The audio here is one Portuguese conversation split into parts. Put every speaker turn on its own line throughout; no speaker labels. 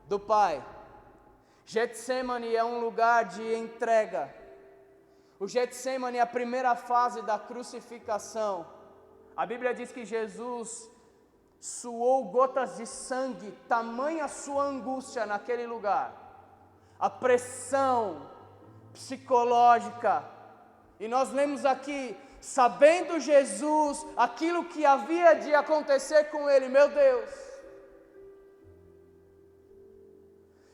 do Pai. Getsemane é um lugar de entrega. O Getsemane é a primeira fase da crucificação. A Bíblia diz que Jesus suou gotas de sangue, tamanha sua angústia naquele lugar. A pressão psicológica. E nós lemos aqui, sabendo Jesus aquilo que havia de acontecer com ele, meu Deus.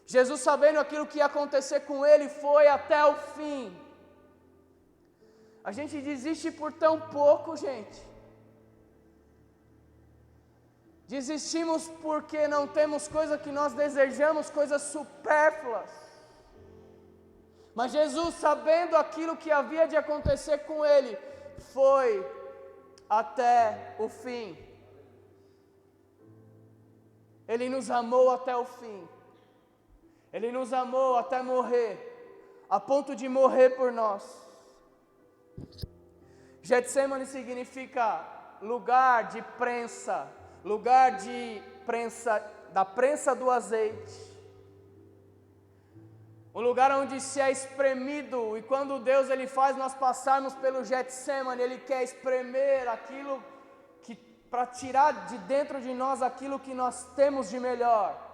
Jesus, sabendo aquilo que ia acontecer com ele, foi até o fim. A gente desiste por tão pouco, gente. Desistimos porque não temos coisa que nós desejamos, coisas supérfluas. Mas Jesus, sabendo aquilo que havia de acontecer com ele, foi até o fim. Ele nos amou até o fim. Ele nos amou até morrer, a ponto de morrer por nós. Getsemane significa lugar de prensa, lugar de prensa, da prensa do azeite. Um lugar onde se é espremido, e quando Deus ele faz nós passarmos pelo Getsemane, Ele quer espremer aquilo que, para tirar de dentro de nós aquilo que nós temos de melhor.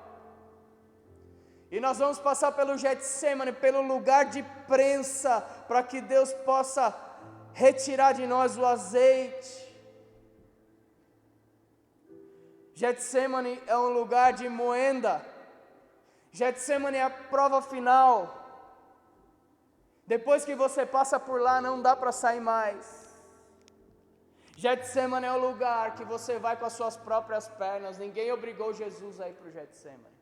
E nós vamos passar pelo Getsemane, pelo lugar de prensa, para que Deus possa retirar de nós o azeite. Getsemane é um lugar de moenda. Getsemane é a prova final. Depois que você passa por lá, não dá para sair mais. Getsemane é o lugar que você vai com as suas próprias pernas. Ninguém obrigou Jesus a ir para o Getsemane.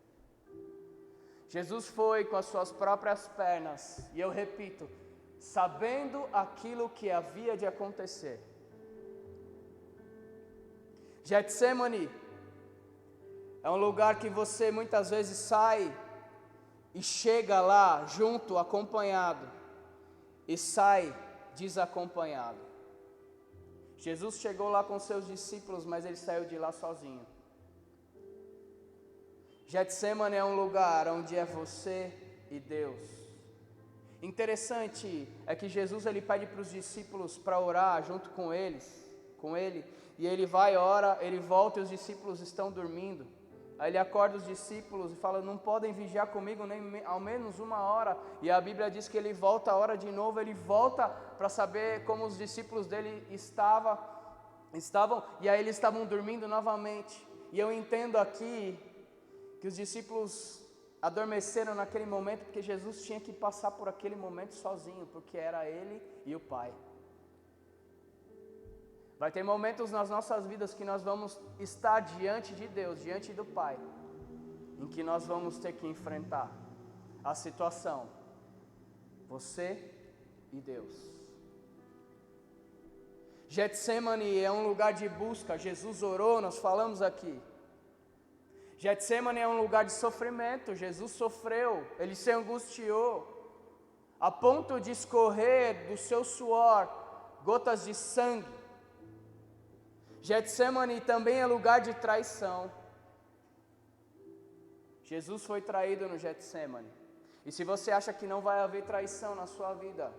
Jesus foi com as suas próprias pernas, e eu repito, sabendo aquilo que havia de acontecer. Getsemane é um lugar que você muitas vezes sai e chega lá junto, acompanhado, e sai desacompanhado. Jesus chegou lá com seus discípulos, mas ele saiu de lá sozinho. Getsemane é um lugar onde é você e Deus. Interessante é que Jesus ele pede para os discípulos para orar junto com ele, e ele vai, ora, ele volta e os discípulos estão dormindo. Aí ele acorda os discípulos e fala, não podem vigiar comigo nem ao menos uma hora. E a Bíblia diz que ele volta a hora de novo, ele volta para saber como os discípulos dele estavam, e aí eles estavam dormindo novamente. E eu entendo aqui que os discípulos adormeceram naquele momento, porque Jesus tinha que passar por aquele momento sozinho, porque era Ele e o Pai. Vai ter momentos nas nossas vidas que nós vamos estar diante de Deus, diante do Pai, em que nós vamos ter que enfrentar a situação, você e Deus. Getsemane é um lugar de busca, Jesus orou, nós falamos aqui. Getsemane é um lugar de sofrimento, Jesus sofreu, ele se angustiou, a ponto de escorrer do seu suor gotas de sangue. Getsemane também é lugar de traição. Jesus foi traído no Getsemane. E se você acha que não vai haver traição na sua vida,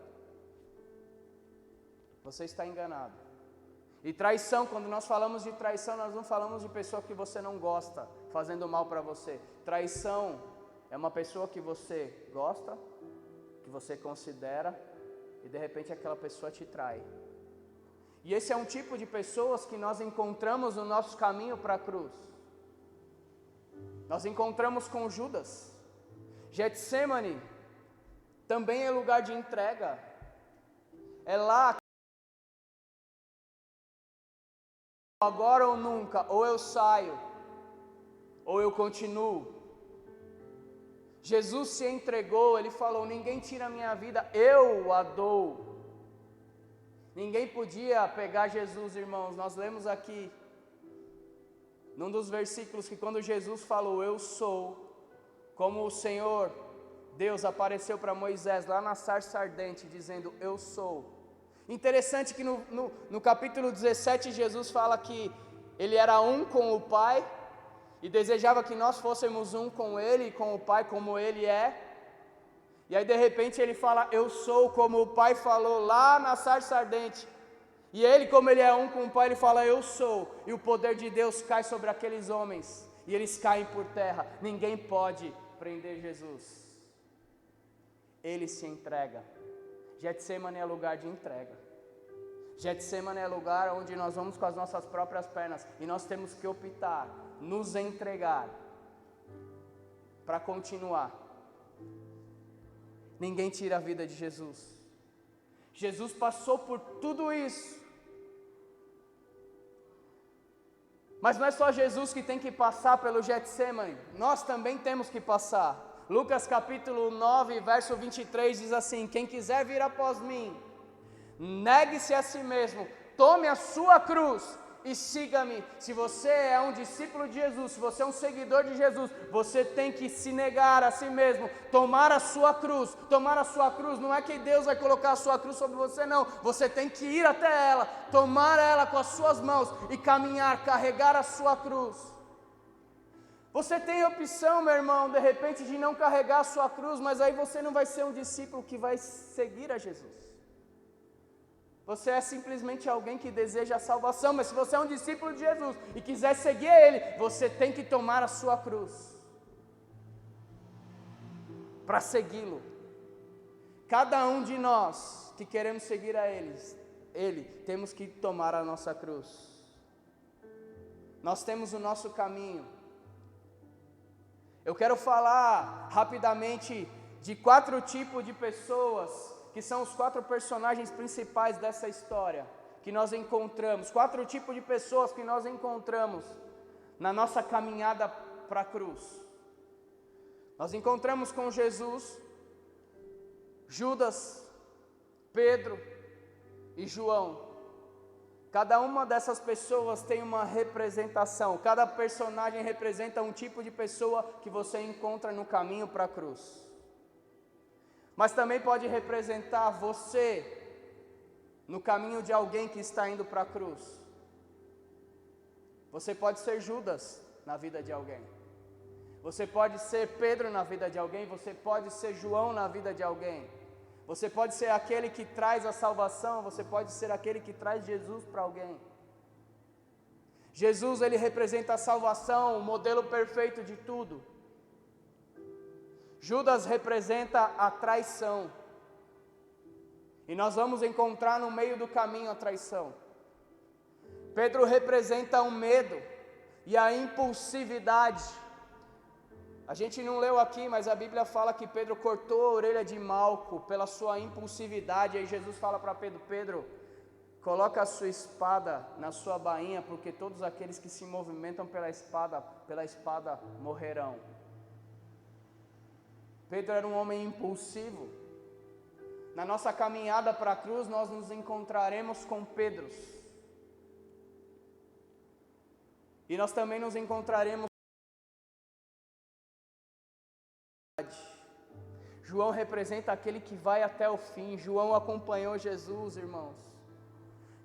você está enganado. E traição, quando nós falamos de traição, nós não falamos de pessoa que você não gosta, fazendo mal para você. Traição é uma pessoa que você gosta, que você considera, e de repente aquela pessoa te trai. E esse é um tipo de pessoas que nós encontramos no nosso caminho para a cruz. Nós encontramos com Judas. Getsemane também é lugar de entrega. É lá, agora ou nunca, ou eu saio, ou eu continuo. Jesus se entregou, ele falou, ninguém tira a minha vida, eu a dou. Ninguém podia pegar Jesus, irmãos. Nós lemos aqui, num dos versículos, que quando Jesus falou, eu sou, como o Senhor, Deus apareceu para Moisés lá na sarça ardente, dizendo, eu sou. Interessante que no capítulo 17, Jesus fala que ele era um com o Pai, e desejava que nós fôssemos um com Ele, com o Pai, como Ele é. E aí de repente Ele fala, eu sou, como o Pai falou lá na sarça ardente. E Ele, como Ele é um com o Pai, Ele fala, eu sou. E o poder de Deus cai sobre aqueles homens, e eles caem por terra. Ninguém pode prender Jesus. Ele se entrega. Getsemane é lugar de entrega. Getsemane é lugar onde nós vamos com as nossas próprias pernas, e nós temos que optar, nos entregar, para continuar. Ninguém tira a vida de Jesus. Jesus passou por tudo isso. Mas não é só Jesus que tem que passar pelo Getsemane, nós também temos que passar. Lucas capítulo 9, verso 23 diz assim, quem quiser vir após mim, negue-se a si mesmo, tome a sua cruz e siga-me. Se você é um discípulo de Jesus, se você é um seguidor de Jesus, você tem que se negar a si mesmo, tomar a sua cruz. Tomar a sua cruz não é que Deus vai colocar a sua cruz sobre você, não. Você tem que ir até ela, tomar ela com as suas mãos e caminhar, carregar a sua cruz. Você tem a opção, meu irmão, de repente de não carregar a sua cruz, mas aí você não vai ser um discípulo que vai seguir a Jesus. Você é simplesmente alguém que deseja a salvação, mas se você é um discípulo de Jesus e quiser seguir Ele, você tem que tomar a sua cruz para segui-lo. Cada um de nós que queremos seguir a Ele, temos que tomar a nossa cruz. Nós temos o nosso caminho. Eu quero falar rapidamente de 4 tipos de pessoas, que são os 4 personagens principais dessa história, que nós encontramos, 4 tipos de pessoas que nós encontramos na nossa caminhada para a cruz. Nós encontramos com Jesus, Judas, Pedro e João. Cada uma dessas pessoas tem uma representação, cada personagem representa um tipo de pessoa que você encontra no caminho para a cruz. Mas também pode representar você no caminho de alguém que está indo para a cruz. Você pode ser Judas na vida de alguém. Você pode ser Pedro na vida de alguém, você pode ser João na vida de alguém. Você pode ser aquele que traz a salvação, você pode ser aquele que traz Jesus para alguém. Jesus, ele representa a salvação, o modelo perfeito de tudo. Judas representa a traição. E nós vamos encontrar no meio do caminho a traição. Pedro representa o medo e a impulsividade. A gente não leu aqui, mas a Bíblia fala que Pedro cortou a orelha de Malco pela sua impulsividade. Aí Jesus fala para Pedro, Pedro, coloca a sua espada na sua bainha, porque todos aqueles que se movimentam pela espada morrerão. Pedro era um homem impulsivo. Na nossa caminhada para a cruz, nós nos encontraremos com Pedros. E nós também nos encontraremos. João representa aquele que vai até o fim. João acompanhou Jesus, irmãos.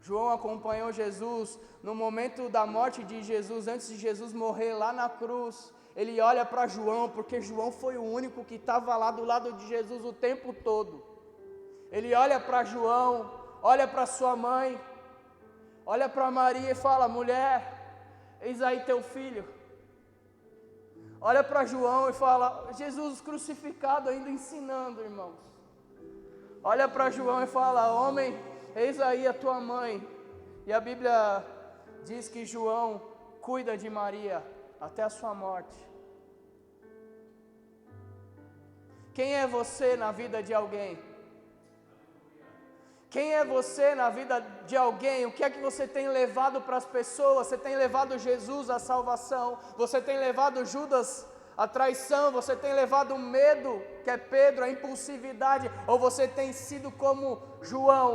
João acompanhou Jesus no momento da morte de Jesus, antes de Jesus morrer lá na cruz. Ele olha para João, porque João foi o único que estava lá do lado de Jesus o tempo todo. Ele olha para João, olha para sua mãe, olha para Maria e fala, mulher, eis aí teu filho. Olha para João e fala, Jesus crucificado ainda ensinando, irmãos. Olha para João e fala, homem, eis aí a tua mãe. E a Bíblia diz que João cuida de Maria até a sua morte. Quem é você na vida de alguém? Quem é você na vida de alguém? O que é que você tem levado para as pessoas? Você tem levado Jesus à salvação? Você tem levado Judas à traição? Você tem levado o medo, que é Pedro, a impulsividade? Ou você tem sido como João?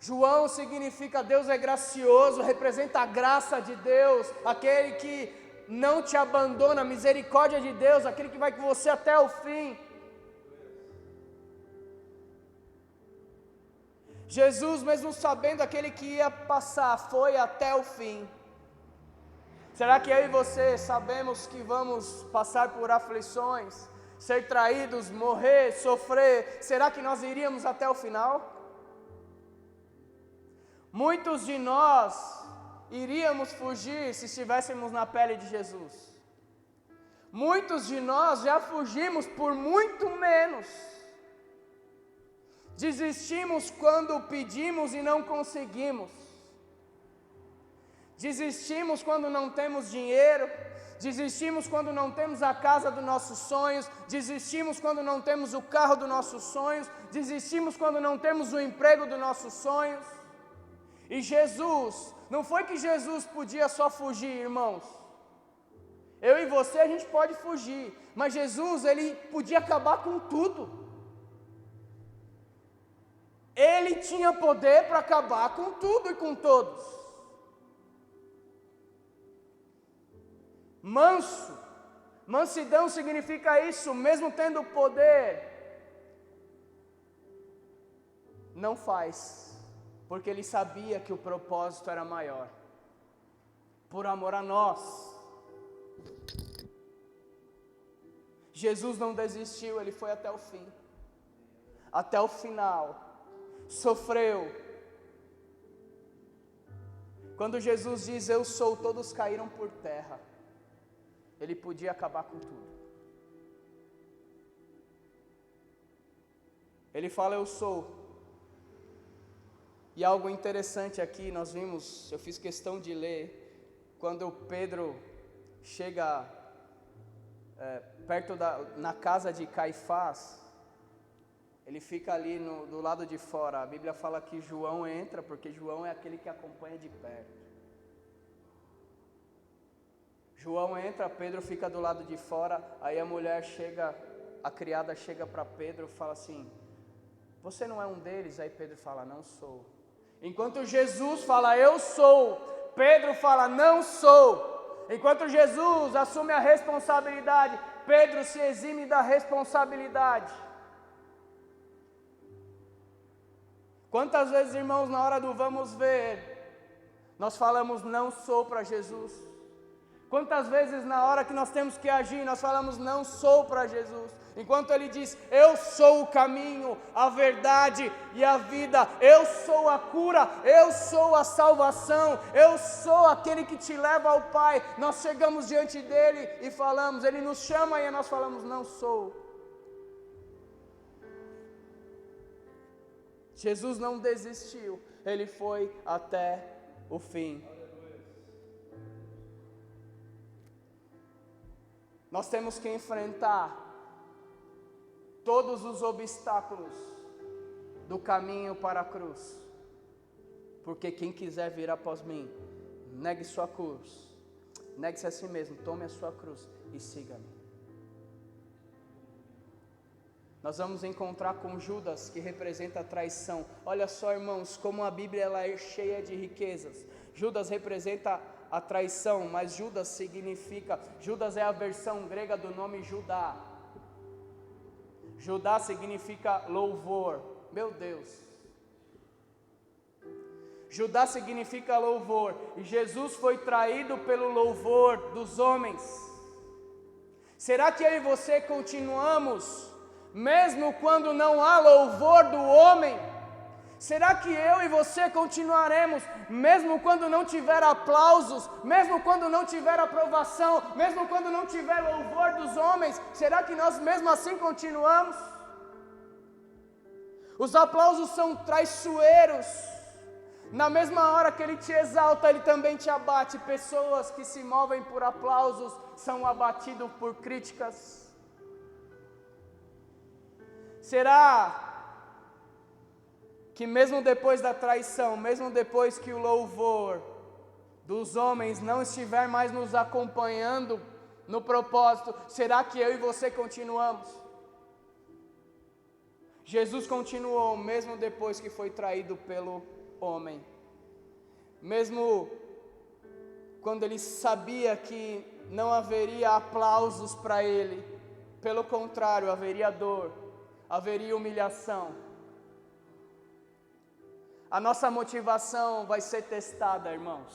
João significa Deus é gracioso, representa a graça de Deus, aquele que não te abandona, a misericórdia de Deus, aquele que vai com você até o fim. Jesus, mesmo sabendo aquele que ia passar, foi até o fim. Será que eu e você sabemos que vamos passar por aflições, ser traídos, morrer, sofrer? Será que nós iríamos até o final? Muitos de nós iríamos fugir se estivéssemos na pele de Jesus. Muitos de nós já fugimos por muito menos. Desistimos quando pedimos e não conseguimos. Desistimos quando não temos dinheiro. Desistimos quando não temos a casa dos nossos sonhos. Desistimos quando não temos o carro dos nossos sonhos. Desistimos quando não temos o emprego dos nossos sonhos. E Jesus, não foi que Jesus podia só fugir, irmãos. Eu e você a gente pode fugir, mas Jesus, ele podia acabar com tudo. Ele tinha poder para acabar com tudo e com todos. Manso, mansidão significa isso, mesmo tendo poder, não faz, porque ele sabia que o propósito era maior, por amor a nós. Jesus não desistiu, ele foi até o fim, até o final, sofreu. Quando Jesus diz eu sou, todos caíram por terra. Ele podia acabar com tudo. Ele fala eu sou. E algo interessante aqui, nós vimos, eu fiz questão de ler, quando Pedro chega na casa de Caifás, ele fica ali do lado de fora. A Bíblia fala que João entra, porque João é aquele que acompanha de perto. João entra, Pedro fica do lado de fora, aí a mulher chega, a criada chega para Pedro e fala assim, você não é um deles? Aí Pedro fala, não sou. Enquanto Jesus fala, eu sou, Pedro fala, não sou. Enquanto Jesus assume a responsabilidade, Pedro se exime da responsabilidade. Quantas vezes, irmãos, na hora do vamos ver, nós falamos não sou para Jesus? Quantas vezes na hora que nós temos que agir, nós falamos não sou para Jesus? Enquanto Ele diz, eu sou o caminho, a verdade e a vida, eu sou a cura, eu sou a salvação, eu sou aquele que te leva ao Pai. Nós chegamos diante dEle e falamos, Ele nos chama e nós falamos não sou. Jesus não desistiu, Ele foi até o fim. Nós temos que enfrentar todos os obstáculos do caminho para a cruz, porque quem quiser vir após mim, negue sua cruz, negue-se a si mesmo, tome a sua cruz e siga-me. Nós vamos encontrar com Judas, que representa a traição. Olha só, irmãos, como a Bíblia ela é cheia de riquezas. Judas representa a traição, mas Judas é a versão grega do nome Judá. Judá significa louvor, meu Deus. Judá significa louvor, e Jesus foi traído pelo louvor dos homens. Será que eu e você continuamos, mesmo quando não há louvor do homem? Será que eu e você continuaremos, mesmo quando não tiver aplausos, mesmo quando não tiver aprovação, mesmo quando não tiver louvor dos homens? Será que nós mesmo assim continuamos? Os aplausos são traiçoeiros. Na mesma hora que Ele te exalta, Ele também te abate. Pessoas que se movem por aplausos são abatidas por críticas. Será que mesmo depois da traição, mesmo depois que o louvor dos homens não estiver mais nos acompanhando no propósito, será que eu e você continuamos? Jesus continuou mesmo depois que foi traído pelo homem. Mesmo quando ele sabia que não haveria aplausos para ele, pelo contrário, haveria dor, haveria humilhação. A nossa motivação vai ser testada, irmãos.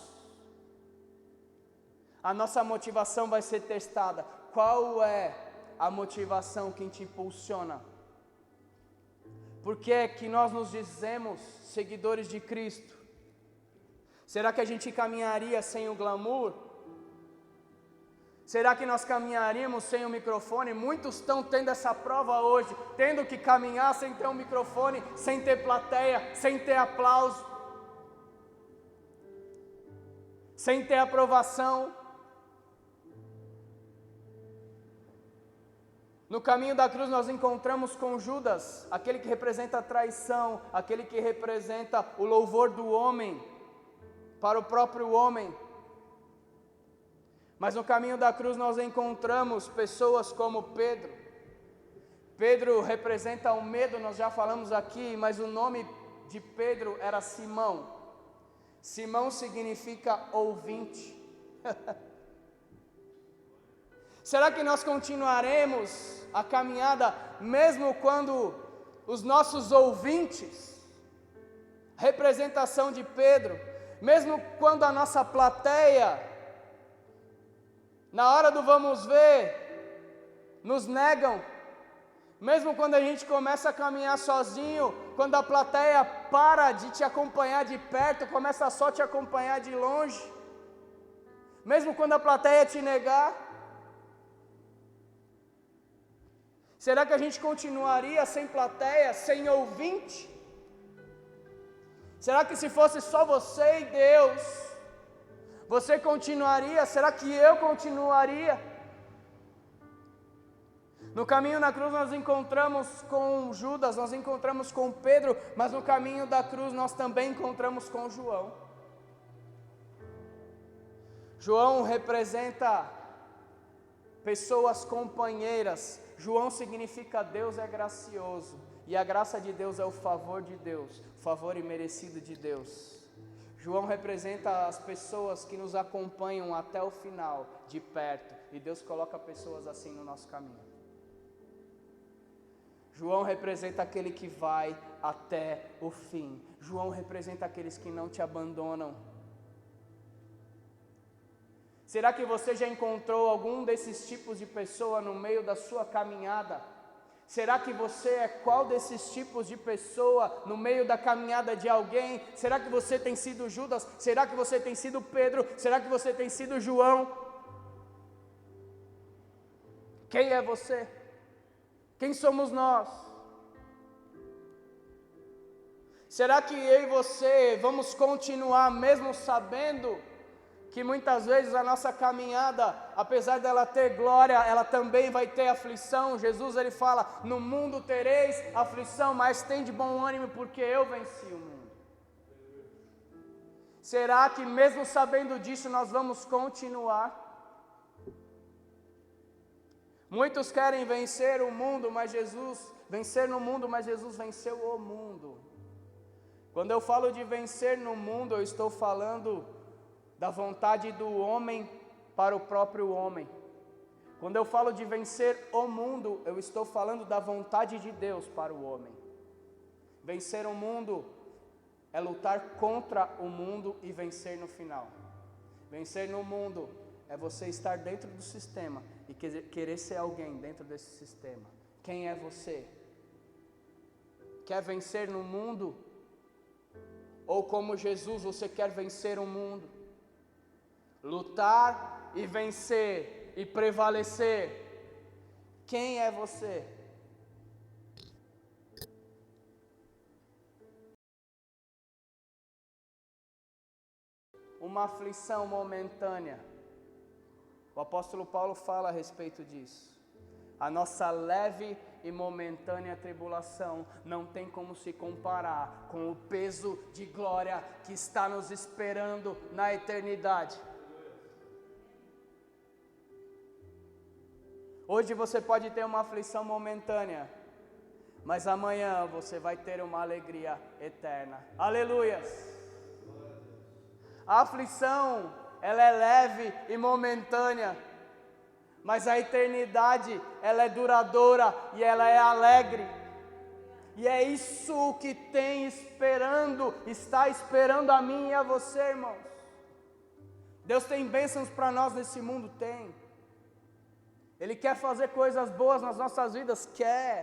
a nossa motivação vai ser testada. Qual é a motivação que te impulsiona? Por que é que nós nos dizemos seguidores de Cristo? Será que a gente caminharia sem o glamour? Será que nós caminharíamos sem o microfone? Muitos estão tendo essa prova hoje, tendo que caminhar sem ter um microfone, sem ter plateia, sem ter aplauso, sem ter aprovação. No caminho da cruz nós encontramos com Judas, aquele que representa a traição, aquele que representa o louvor do homem, para o próprio homem. Mas no caminho da cruz nós encontramos pessoas como Pedro. Pedro representa o medo, nós já falamos aqui, mas o nome de Pedro era Simão. Simão significa ouvinte. Será que nós continuaremos a caminhada mesmo quando os nossos ouvintes, representação de Pedro, mesmo quando a nossa plateia, na hora do vamos ver, nos negam, mesmo quando a gente começa a caminhar sozinho, quando a plateia para de te acompanhar de perto, começa só a te acompanhar de longe, mesmo quando a plateia te negar, será que a gente continuaria sem plateia, sem ouvinte? Será que se fosse só você e Deus, você continuaria? Será que eu continuaria? No caminho na cruz nós encontramos com Judas, nós encontramos com Pedro, mas no caminho da cruz nós também encontramos com João. João representa pessoas companheiras. João significa Deus é gracioso, e a graça de Deus é o favor de Deus, o favor imerecido de Deus. João representa as pessoas que nos acompanham até o final, de perto, e Deus coloca pessoas assim no nosso caminho. João representa aquele que vai até o fim. João representa aqueles que não te abandonam. Será que você já encontrou algum desses tipos de pessoa no meio da sua caminhada? Será que você é qual desses tipos de pessoa no meio da caminhada de alguém? Será que você tem sido Judas? Será que você tem sido Pedro? Será que você tem sido João? Quem é você? Quem somos nós? Será que eu e você vamos continuar mesmo sabendo que muitas vezes a nossa caminhada, apesar dela ter glória, ela também vai ter aflição? Jesus ele fala, no mundo tereis aflição, mas tem de bom ânimo porque eu venci o mundo. Será que mesmo sabendo disso nós vamos continuar? Muitos querem vencer o mundo, mas vencer no mundo, mas Jesus venceu o mundo. Quando eu falo de vencer no mundo, eu estou falando da vontade do homem para o próprio homem. Quando eu falo de vencer o mundo, eu estou falando da vontade de Deus para o homem. Vencer o mundo é lutar contra o mundo e vencer no final. Vencer no mundo é você estar dentro do sistema e querer ser alguém dentro desse sistema. Quem é você? Quer vencer no mundo? Ou como Jesus, você quer vencer o mundo? Lutar e vencer e prevalecer. Quem é você? Uma aflição momentânea. O apóstolo Paulo fala a respeito disso. A nossa leve e momentânea tribulação não tem como se comparar com o peso de glória que está nos esperando na eternidade. Hoje você pode ter uma aflição momentânea, mas amanhã você vai ter uma alegria eterna. Aleluias! A aflição, ela é leve e momentânea, mas a eternidade, ela é duradoura e ela é alegre. E é isso que está esperando a mim e a você, irmãos. Deus tem bênçãos para nós nesse mundo? Tem. Ele quer fazer coisas boas nas nossas vidas? Quer.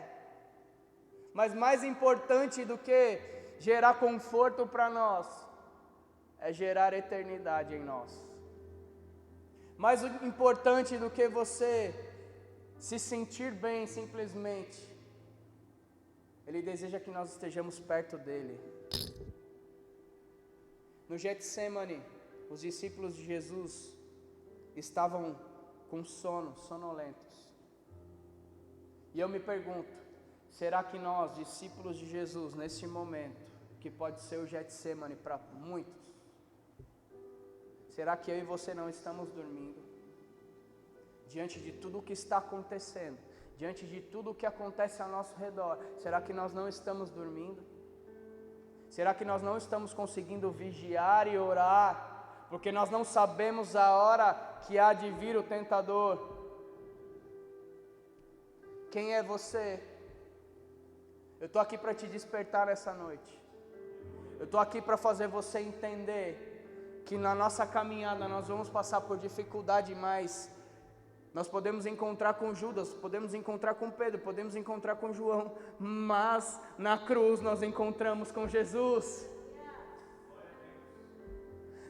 Mas mais importante do que gerar conforto para nós, é gerar eternidade em nós. Mais importante do que você se sentir bem simplesmente, Ele deseja que nós estejamos perto dEle. No Getsemane, os discípulos de Jesus estavam com sono, sonolentos. E eu me pergunto, será que nós, discípulos de Jesus, nesse momento, que pode ser o Getsemane para muitos, será que eu e você não estamos dormindo? Diante de tudo o que está acontecendo, diante de tudo o que acontece ao nosso redor, será que nós não estamos dormindo? Será que nós não estamos conseguindo vigiar e orar, porque nós não sabemos a hora que há de vir o tentador? Quem é você? Eu estou aqui para te despertar essa noite. Eu estou aqui para fazer você entender que na nossa caminhada nós vamos passar por dificuldade, mas nós podemos encontrar com Judas, podemos encontrar com Pedro, podemos encontrar com João, mas na cruz nós encontramos com Jesus.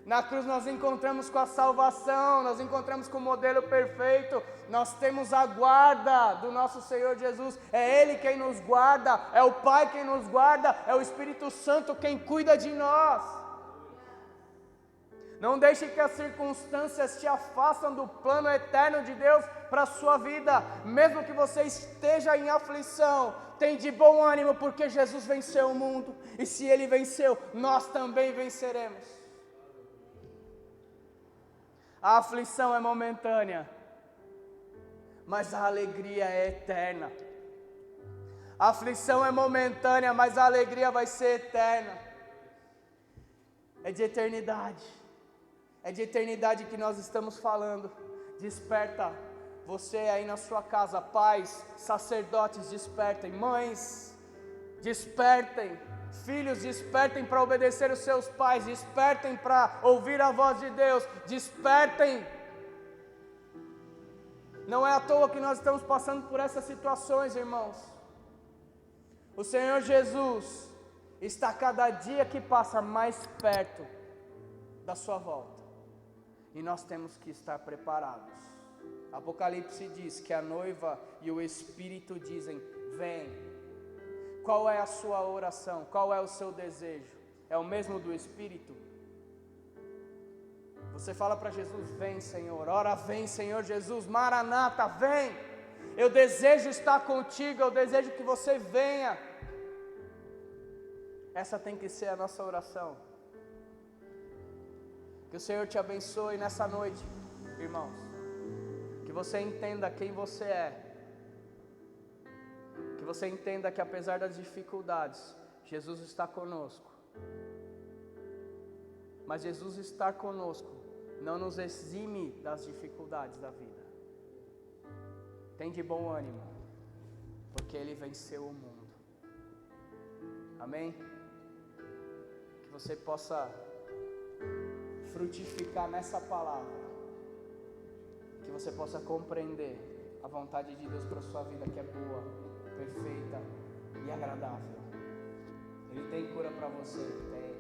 Na cruz nós encontramos com a salvação, nós encontramos com o modelo perfeito, nós temos a guarda do nosso Senhor Jesus, é Ele quem nos guarda, é o Pai quem nos guarda, é o Espírito Santo quem cuida de nós. Não deixe que as circunstâncias te afastam do plano eterno de Deus para a sua vida, mesmo que você esteja em aflição, tem de bom ânimo, porque Jesus venceu o mundo, e se Ele venceu, nós também venceremos. A aflição é momentânea, mas a alegria é eterna. A aflição é momentânea, mas a alegria vai ser eterna. É de eternidade. É de eternidade que nós estamos falando. Desperta você aí na sua casa, pais, sacerdotes, despertem, mães, despertem, filhos, despertem para obedecer os seus pais, despertem para ouvir a voz de Deus, despertem. Não é à toa que nós estamos passando por essas situações, irmãos. O Senhor Jesus está cada dia que passa mais perto da sua volta. E nós temos que estar preparados. Apocalipse diz que a noiva e o Espírito dizem: vem. Qual é a sua oração? Qual é o seu desejo? É o mesmo do Espírito? Você fala para Jesus: vem, Senhor. Ora, vem, Senhor Jesus. Maranata, vem. Eu desejo estar contigo, eu desejo que você venha. Essa tem que ser a nossa oração. Que o Senhor te abençoe nessa noite, irmãos. Que você entenda quem você é. Que você entenda que apesar das dificuldades, Jesus está conosco. Mas Jesus estar conosco não nos exime das dificuldades da vida. Tem de bom ânimo, porque Ele venceu o mundo. Amém? Que você possa frutificar nessa palavra, que você possa compreender a vontade de Deus para a sua vida, que é boa, perfeita e agradável. Ele tem cura para você, tem.